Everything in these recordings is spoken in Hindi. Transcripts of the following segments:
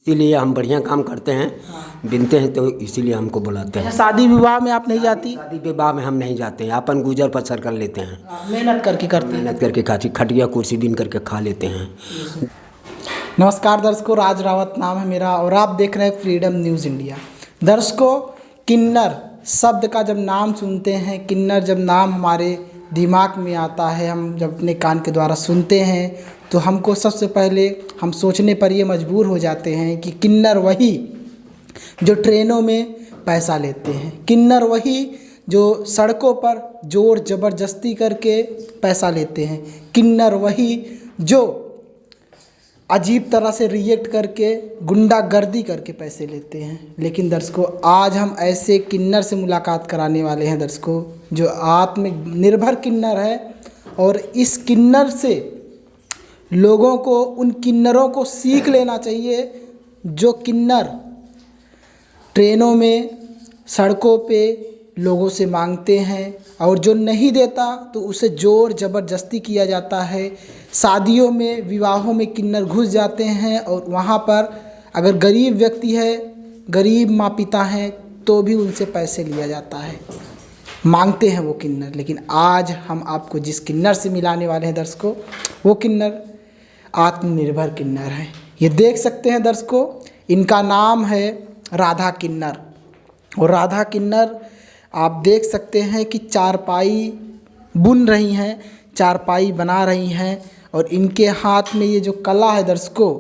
इसीलिए हम बढ़िया काम करते हैं, बिनते हैं, तो इसीलिए हमको बुलाते हैं। शादी विवाह में आप नहीं जाती? शादी विवाह में हम नहीं जाते हैं, अपन गुजर बसर कर लेते हैं। मेहनत करके करते हैं। मेहनत करके खाती, खटिया कुर्सी बिन करके खा लेते हैं। नमस्कार दर्शकों, राज रावत नाम है मेरा और आप देख रहे हैं फ्रीडम न्यूज़ इंडिया। दर्शकों, किन्नर शब्द का जब नाम सुनते हैं, किन्नर जब नाम हमारे दिमाग में आता है, हम जब अपने कान के द्वारा सुनते हैं तो हमको सबसे पहले हम सोचने पर ये मजबूर हो जाते हैं कि किन्नर वही जो ट्रेनों में पैसा लेते हैं, किन्नर वही जो सड़कों पर जोर ज़बरदस्ती करके पैसा लेते हैं, किन्नर वही जो अजीब तरह से रिएक्ट करके गुंडागर्दी करके पैसे लेते हैं। लेकिन दर्शकों, आज हम ऐसे किन्नर से मुलाकात कराने वाले हैं दर्शकों, जो आत्मनिर्भर किन्नर है। और इस किन्नर से लोगों को, उन किन्नरों को सीख लेना चाहिए जो किन्नर ट्रेनों में, सड़कों पे लोगों से मांगते हैं और जो नहीं देता तो उसे जोर ज़बरदस्ती किया जाता है। शादियों में, विवाहों में किन्नर घुस जाते हैं और वहाँ पर अगर गरीब व्यक्ति है, गरीब माँ पिता हैं, तो भी उनसे पैसे लिया जाता है, मांगते हैं वो किन्नर। लेकिन आज हम आपको जिस किन्नर से मिलाने वाले हैं दर्शकों, वो किन्नर आत्मनिर्भर किन्नर है। ये देख सकते हैं दर्शकों, इनका नाम है राधा किन्नर। और राधा किन्नर आप देख सकते हैं कि चारपाई बुन रही हैं, चारपाई बना रही हैं। और इनके हाथ में ये जो कला है दर्शकों,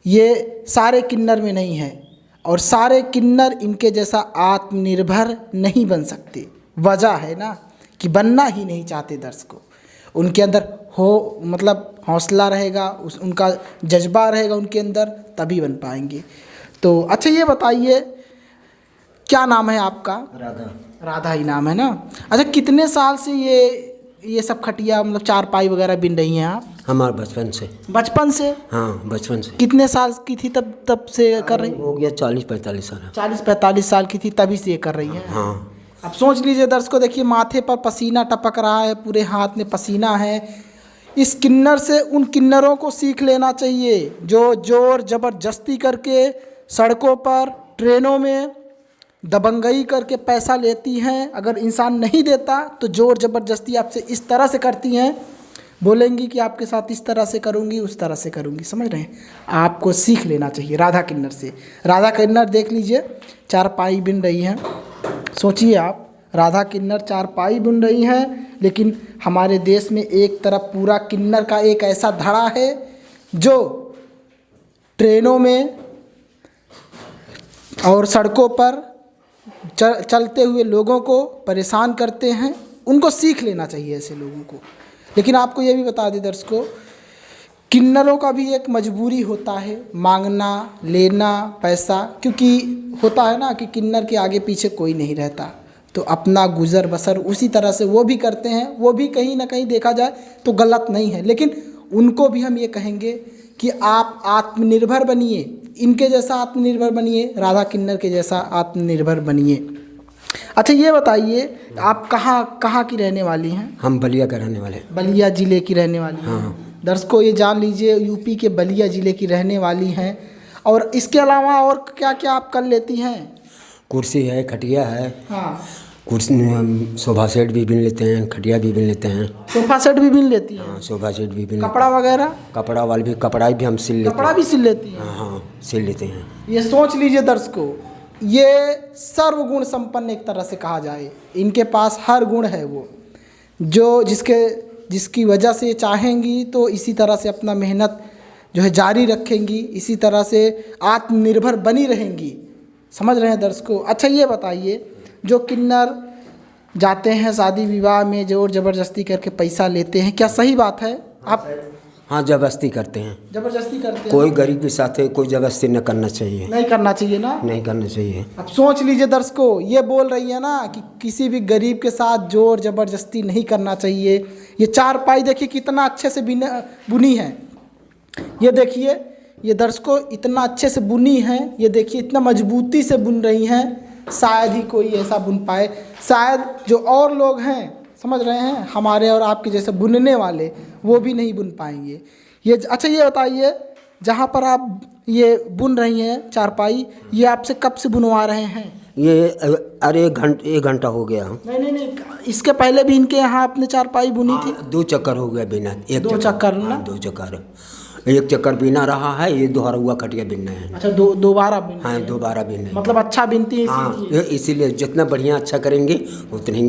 ये सारे किन्नर में नहीं है और सारे किन्नर इनके जैसा आत्मनिर्भर नहीं बन सकते। वजह है ना कि बनना ही नहीं चाहते दर्शकों। उनके अंदर मतलब हौसला रहेगा, उनका जज्बा रहेगा उनके अंदर, तभी बन पाएंगे। तो अच्छा, ये बताइए क्या नाम है आपका? राधा। राधा ही नाम है ना। अच्छा, कितने साल से ये सब खटिया मतलब चारपाई वगैरह बिन रही हैं आप? हमारे बचपन से। बचपन से? हाँ, बचपन से। कितने साल की थी तब से कर रही? हो गया 40-45 साल। 40-45 साल की थी तभी से ये कर रही हैं। हाँ। अब सोच लीजिए दर्शकों, देखिए माथे पर पसीना टपक रहा है, पूरे हाथ में पसीना है। इस किन्नर से उन किन्नरों को सीख लेना चाहिए जो जोर ज़बरदस्ती करके सड़कों पर, ट्रेनों में दबंगई करके पैसा लेती हैं। अगर इंसान नहीं देता तो जोर ज़बरदस्ती आपसे इस तरह से करती हैं, बोलेंगी कि आपके साथ इस तरह से करूँगी, उस तरह से करूँगी। समझ रहे हैं? आपको सीख लेना चाहिए राधा किन्नर से। राधा किन्नर देख लीजिए, चारपाई बिन रही हैं। सोचिए आप, राधा किन्नर चारपाई बुन रही हैं, लेकिन हमारे देश में एक तरफ पूरा किन्नर का एक ऐसा धड़ा है जो ट्रेनों में और सड़कों पर चलते हुए लोगों को परेशान करते हैं। उनको सीख लेना चाहिए ऐसे लोगों को। लेकिन आपको ये भी बता दें दर्शकों, किन्नरों का भी एक मजबूरी होता है, मांगना, लेना पैसा, क्योंकि होता है ना कि किन्नर के आगे पीछे कोई नहीं रहता, तो अपना गुजर बसर उसी तरह से वो भी करते हैं। वो भी कहीं ना कहीं देखा जाए तो गलत नहीं है, लेकिन उनको भी हम ये कहेंगे कि आप आत्मनिर्भर बनिए, इनके जैसा आत्मनिर्भर बनिए, राधा किन्नर के जैसा आत्मनिर्भर बनिए। अच्छा, ये बताइए आप कहाँ की रहने वाली हैं? हम बलिया के रहने वाले। बलिया ज़िले की रहने वाली हैं। हाँ। दर्शकों, ये जान लीजिए यूपी के बलिया ज़िले की रहने वाली हैं। और इसके अलावा और क्या क्या आप कर लेती हैं? कुर्सी है, खटिया है। हाँ। कुर्सी हम सोफा सेट भी बिन लेते हैं, खटिया भी बिन लेते हैं। सोफा सेट भी बिन लेती हैं? हाँ, सोफा सेट भी बिन। कपड़ा वगैरह? कपड़ा वाले भी, कपड़ा भी हम सिल लेते हैं। कपड़ा भी सिल लेती हैं? हाँ, सिल लेते हैं। ये सोच लीजिए दर्शकों, ये सर्वगुण संपन्न एक तरह से कहा जाए। इनके पास हर गुण है, वो जो जिसकी वजह से चाहेंगी तो इसी तरह से अपना मेहनत जो है जारी रखेंगी, इसी तरह से आत्मनिर्भर बनी रहेंगी। समझ रहे हैं दर्शकों? अच्छा, ये बताइए, जो किन्नर जाते हैं शादी विवाह में, जोर ज़बरदस्ती करके पैसा लेते हैं, क्या सही बात है? आप? हाँ, ज़बरदस्ती करते हैं। ज़बरदस्ती करते हैं? कोई गरीब के साथ कोई ज़बरदस्ती न करना चाहिए। नहीं करना चाहिए ना? नहीं करना चाहिए। अब सोच लीजिए दर्शकों, ये बोल रही है ना कि किसी भी गरीब के साथ जोर ज़बरदस्ती नहीं करना चाहिए। ये चारपाई देखिए कितना अच्छे से बुनी है। ये देखिए, ये दर्शकों इतना अच्छे से बुनी है, ये देखिए इतना मजबूती से बुन रही हैं। शायद ही कोई ऐसा बुन पाए, शायद जो और लोग हैं, समझ रहे हैं, हमारे और आपके जैसे बुनने वाले, वो भी नहीं बुन पाएंगे। ये अच्छा, ये बताइए जहाँ पर आप ये बुन रही हैं चारपाई, ये आपसे कब से बुनवा रहे हैं? ये अरे एक घंटा हो गया। नहीं, इसके पहले भी इनके यहाँ आपने चारपाई बुनी थी? 2 चक्कर हो गया बिना। दो चक्कर ना? 2 चक्कर, एक चक्कर बिना रहा है, ये दोहरा हुआ खटिया बिनना है। अच्छा, दोबारा बिन? हाँ, दोबारा बिनना है। मतलब अच्छा बिनती है हाँ, इसीलिए जितना बढ़िया अच्छा करेंगे उतने ही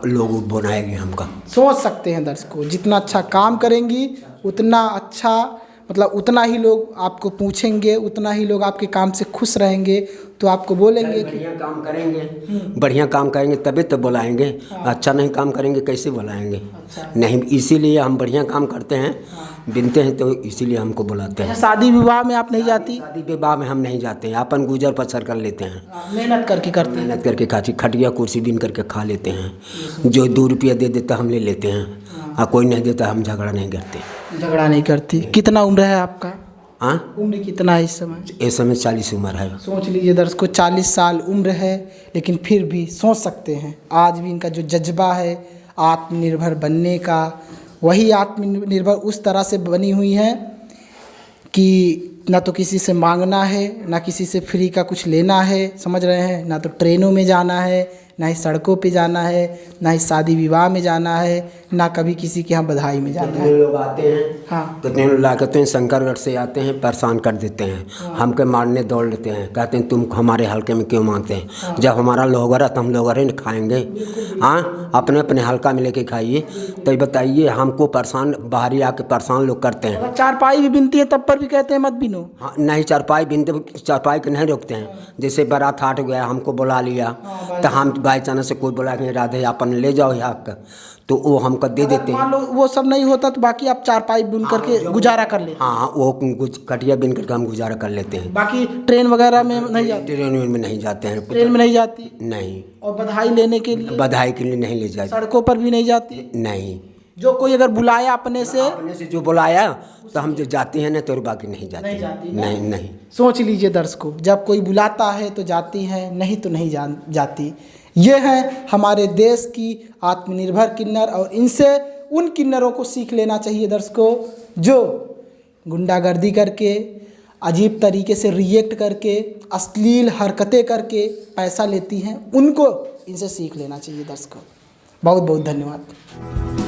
लोग बनाएंगे हमका। सोच सकते हैं दर्शकों, जितना अच्छा काम करेंगी उतना अच्छा, मतलब उतना ही लोग आपको पूछेंगे, उतना ही लोग आपके काम से खुश रहेंगे, तो आपको बोलेंगे कि बढ़िया काम करेंगे तभी तो बुलाएंगे। अच्छा नहीं काम करेंगे कैसे बुलाएंगे? अच्छा। नहीं, इसीलिए हम बढ़िया काम करते हैं, बिनते हैं, तो इसीलिए हमको बुलाते हैं। शादी विवाह में आप नहीं जाती? शादी विवाह में हम नहीं जाते हैं, अपन गुजर बसर कर लेते हैं। मेहनत करके करते हैं? मेहनत करके खाती, खटिया कुर्सी बिन करके खा लेते हैं। जो 2 रुपया दे देता हम ले लेते हैं, और कोई नहीं देता हम झगड़ा नहीं करते। झगड़ा नहीं करती। कितना उम्र है आपका? हाँ, उम्र कितना है इस समय? इस समय 40 उम्र है। सोच लीजिए दर्शकों, 40 साल उम्र है, लेकिन फिर भी सोच सकते हैं आज भी इनका जो जज्बा है आत्मनिर्भर बनने का, वही आत्मनिर्भर उस तरह से बनी हुई है कि ना तो किसी से मांगना है, ना किसी से फ्री का कुछ लेना है, समझ रहे हैं? ना तो ट्रेनों में जाना है, ना ही सड़कों पे जाना है, ना ही शादी विवाह में जाना है, ना कभी किसी के यहाँ बधाई में जाना है। कितने लोग आते हैं, हाँ, कितने लोग कहते हैं शंकरगढ़ से आते हैं, परेशान कर देते हैं। हमके मारने दौड़ लेते हैं, कहते हैं तुम हमारे हल्के में क्यों मांगते हैं? जब हमारा लोगर है तो हम लोगर ही न खाएंगे। हाँ, अपने अपने हल्का में लेके खाइए। तो बताइए, हमको परेशान, बाहरी आके परेशान लोग करते हैं। अगर चारपाई भी बिनती है तब पर भी कहते हैं मत बिनो। हाँ, नहीं, चारपाई बिनते, चारपाई के नहीं रोकते हैं। जैसे बारात हाट गया, हमको बुला लिया, तो हम बाई चांस से कोई बोला कि राधे अपन ले जाओ यहाँ का, तो वो हमको दे देते हैं। मान लो वो सब नहीं होता तो बाकी आप चारपाई बुन करके गुजारा कर लेते हैं? हाँ, वो कटिया बिन करके हम गुजारा कर लेते हैं। बाकी ट्रेन वगैरह में नहीं जाते? ट्रेन में नहीं जाते हैं। ट्रेन में नहीं जाती? नहीं। और बधाई लेने के लिए? बधाई के लिए नहीं ले जाते। सड़कों पर भी नहीं जाती? नहीं। जो कोई अगर बुलाया अपने से जो बुलाया तो हम जो जाते हैं ना, तो बाकी नहीं जाते। नहीं। सोच लीजिए दर्शकों, जब कोई बुलाता है तो जाती हैं, नहीं तो नहीं जाती। ये है हमारे देश की आत्मनिर्भर किन्नर, और इनसे उन किन्नरों को सीख लेना चाहिए दर्शकों, जो गुंडागर्दी करके, अजीब तरीके से रिएक्ट करके, अश्लील हरकतें करके पैसा लेती हैं, उनको इनसे सीख लेना चाहिए दर्शकों। बहुत बहुत धन्यवाद।